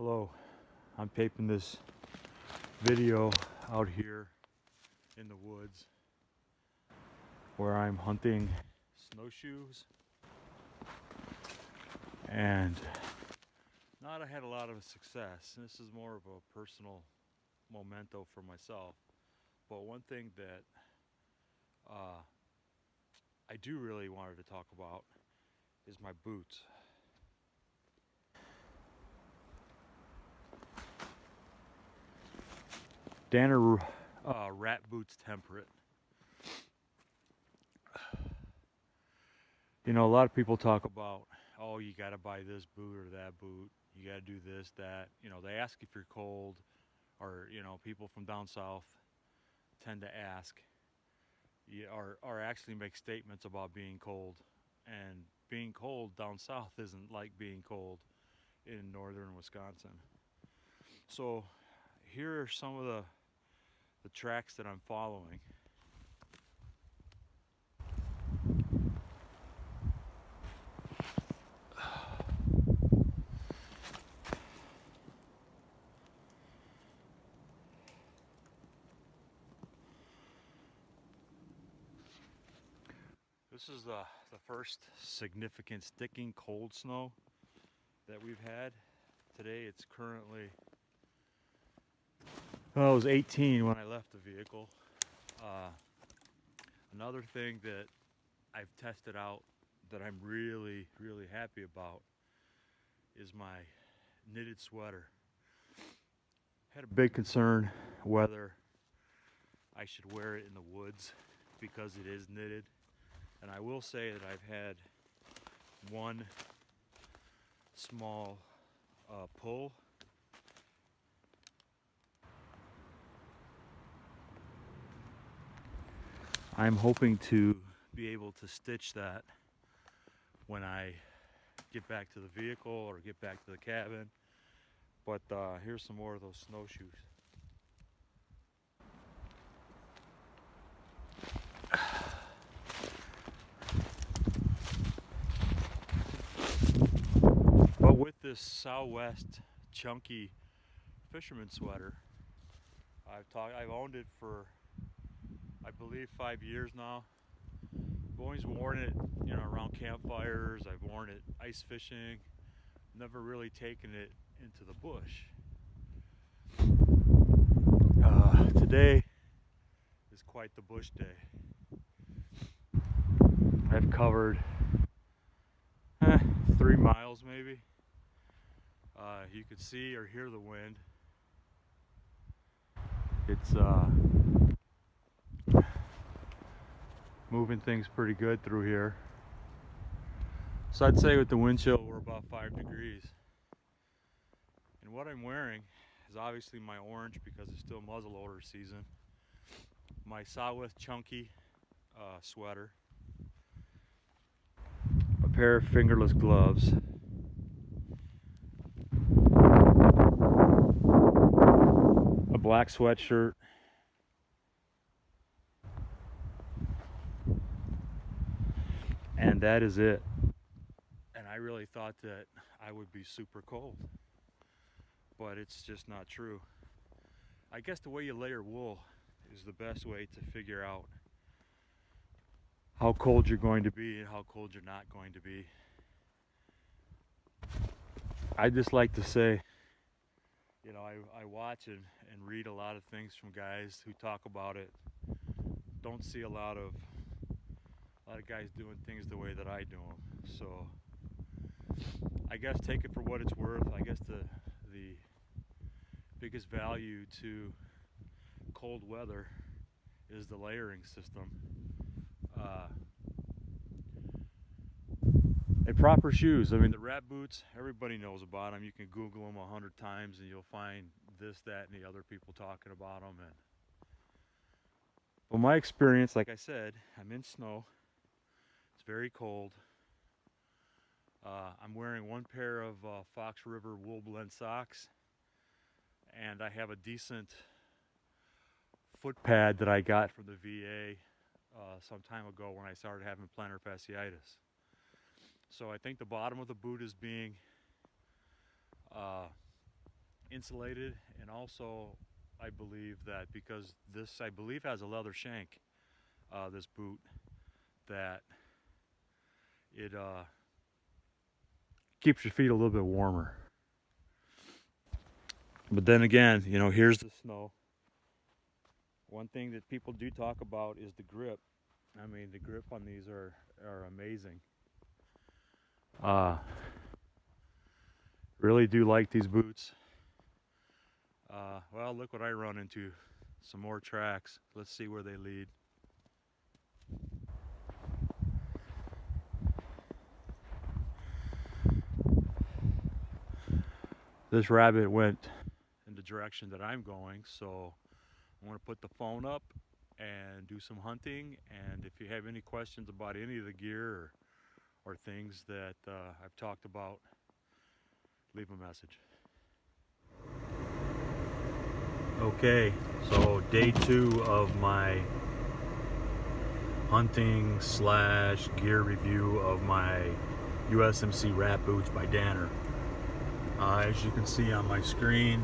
Hello, I'm taping this video out here in the woods where I'm hunting snowshoes, and not I had a lot of success. This is more of a personal memento for myself, but one thing that I do really wanted to talk about is my boots. Danner Rat Boots Temperate. You know, a lot of people talk about, oh, you got to buy this boot or that boot. You got to do this, that. You know, they ask if you're cold, or, you know, people from down south tend to ask, or actually make statements about being cold. And being cold down south isn't like being cold in northern Wisconsin. So here are some of the tracks that I'm following. This is the first significant sticking cold snow that we've had. Today it's currently, well, it was 18 when I left the vehicle. Another thing that I've tested out that I'm really happy about is my knitted sweater. Had a big concern whether I should wear it in the woods because it is knitted. And I will say that I've had one small pull. I'm hoping to be able to stitch that when I get back to the vehicle or get back to the cabin. But here's some more of those snowshoes. But with this Southwest chunky fisherman sweater, I've owned it for, I believe, 5 years now. I've always worn it, you know, around campfires. I've worn it ice fishing. Never really taken it into the bush. Today is quite the bush day. I've covered 3 miles maybe. You could see or hear the wind. It's moving things pretty good through here. So I'd say with the wind chill we're about 5 degrees. And what I'm wearing is obviously my orange because it's still muzzleloader season. My Southwest chunky sweater. A pair of fingerless gloves. A black sweatshirt. And that is it. And I really thought that I would be super cold, but it's just not true. I guess the way you layer wool is the best way to figure out how cold you're going to be and how cold you're not going to be. I just like to say, you know, I watch and read a lot of things from guys who talk about it. Don't see a lot of guys doing things the way that I do them. So I guess take it for what it's worth. I guess the biggest value to cold weather is the layering system. And proper shoes. I mean, the Rat Boots, everybody knows about them. You can Google them 100 times and you'll find this, that, and the other people talking about them. And well, my experience, like I said, I'm in snow. It's very cold. I'm wearing one pair of Fox River wool blend socks, and I have a decent foot pad that I got from the VA some time ago when I started having plantar fasciitis. So I think the bottom of the boot is being insulated, and also I believe that because this, I believe, has a leather shank, this boot, that it keeps your feet a little bit warmer. But then again, you know, here's the snow. One thing that people do talk about is the grip. I mean, the grip on these are amazing. Really do like these boots. Well, look what I run into. Some more tracks. Let's see where they lead. This rabbit went in the direction that I'm going, so I'm going to put the phone up and do some hunting. And if you have any questions about any of the gear or things that I've talked about, leave a message. Okay, so day 2 of my hunting / gear review of my USMC Rat Boots by Danner. As you can see on my screen,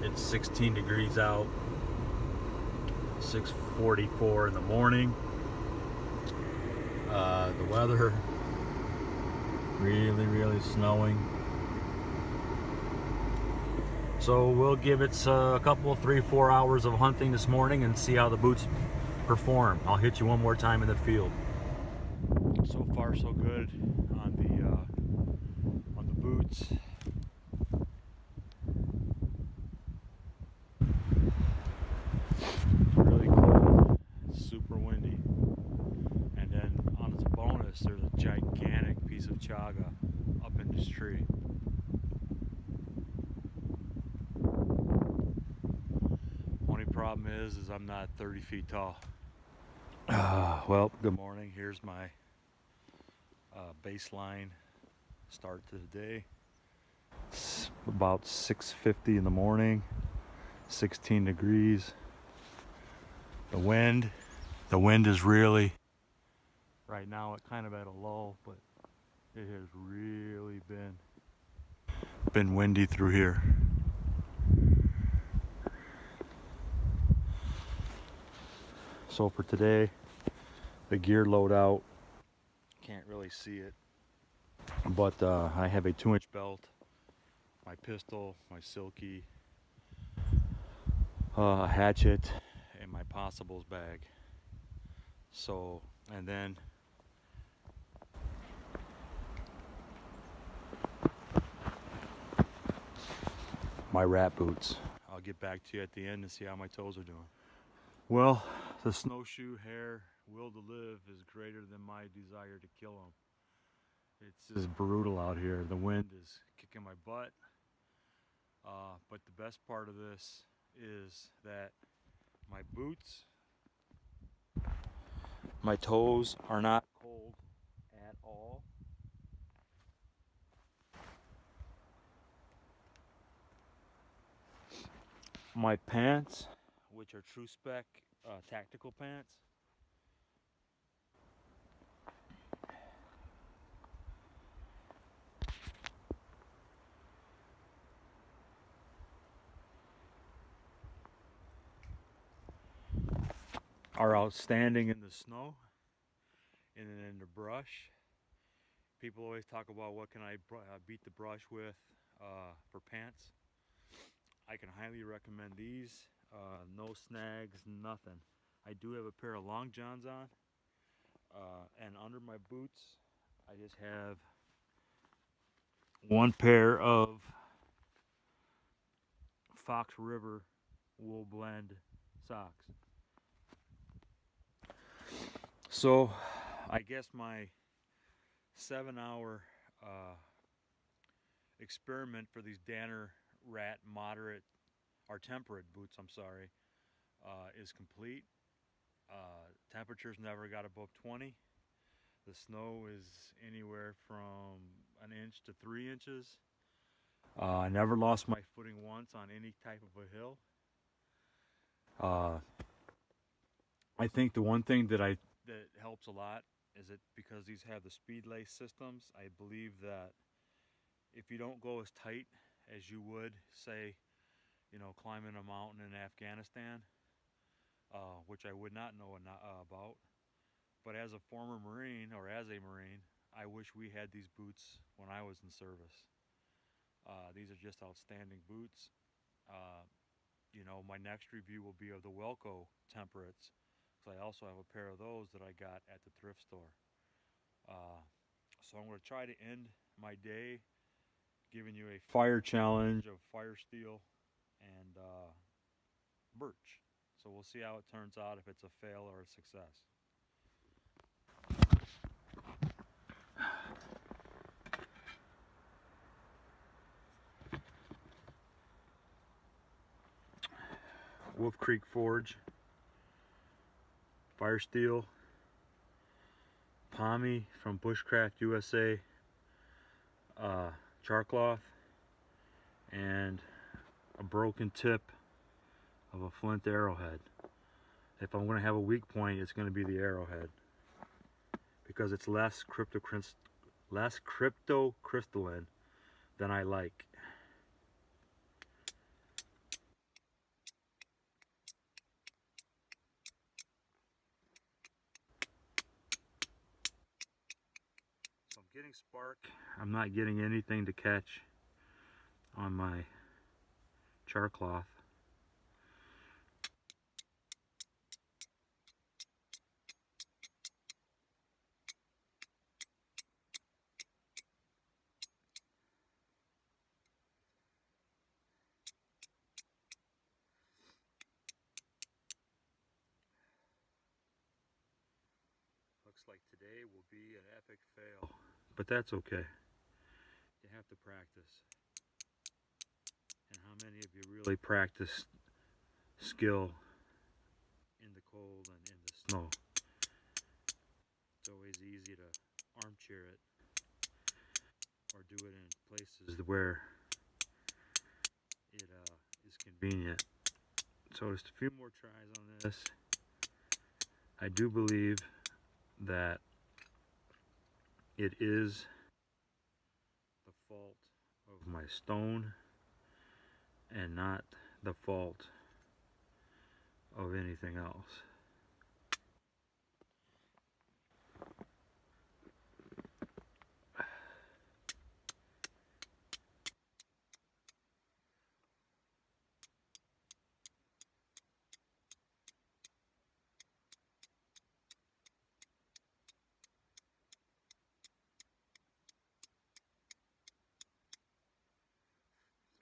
it's 16 degrees out, 6:44 in the morning. The weather really snowing. So we'll give it a couple, 3-4 hours of hunting this morning and see how the boots perform. I'll hit you one more time in the field. So far so good on the boots. Really cold, super windy, and then on its bonus, there's a gigantic piece of chaga up in this tree. Only problem is I'm not 30 feet tall. Well, good morning. Here's my baseline start to the day. It's about 6:50 in the morning, 16 degrees. The wind is really, right now it's kind of at a lull, but it has really been windy through here. So for today, the gear loadout, can't really see it, but I have a 2-inch belt, my pistol, my silky, a hatchet, and my possibles bag. So, and then my rat boots. I'll get back to you at the end and see how my toes are doing. Well, the Snowshoe Hare will to live is greater than my desire to kill him. It's just brutal out here. The wind is kicking my butt. But the best part of this is that my boots, my toes are not cold at all. My pants, which are True Spec tactical pants, are outstanding in the snow and in the brush. People always talk about what can I beat the brush with for pants. I can highly recommend these. No snags, nothing. I do have a pair of long johns on, and under my boots I just have one pair of Fox River wool blend socks. So I guess my 7-hour experiment for these Danner R.A.T moderate or temperate boots, I'm sorry, is complete. Temperatures never got above 20. The snow is anywhere from 1 inch to 3 inches. I never lost my footing once on any type of a hill. I think the one thing that helps a lot is that because these have the speed lace systems, I believe that if you don't go as tight as you would, say, you know, climbing a mountain in Afghanistan, which I would not know about. But as a former Marine, or as a Marine, I wish we had these boots when I was in service. These are just outstanding boots. Uh, you know, my next review will be of the Welco Temperates, because I also have a pair of those that I got at the thrift store. So I'm going to try to end my day giving you a fire challenge of fire steel and birch. So we'll see how it turns out, if it's a fail or a success. Wolf Creek Forge, fire steel, Pommy from Bushcraft USA, charcloth, and a broken tip of a flint arrowhead. If I'm going to have a weak point, it's going to be the arrowhead, because it's less cryptocrystalline than I like. So I'm getting spark. I'm not getting anything to catch on my charcloth. Looks like today will be an epic fail, but that's okay. You have to practice. And how many of you really practice skill in the cold and in the snow? It's always easy to armchair it, or do it in places where it is convenient. So just a few more tries on this. I do believe that it is the fault of my stone and not the fault of anything else.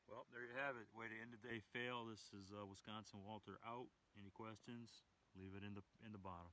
Well, there you have it. Way to end the day fail. This is Wisconsin Walter out. Any questions? Leave it in the bottom.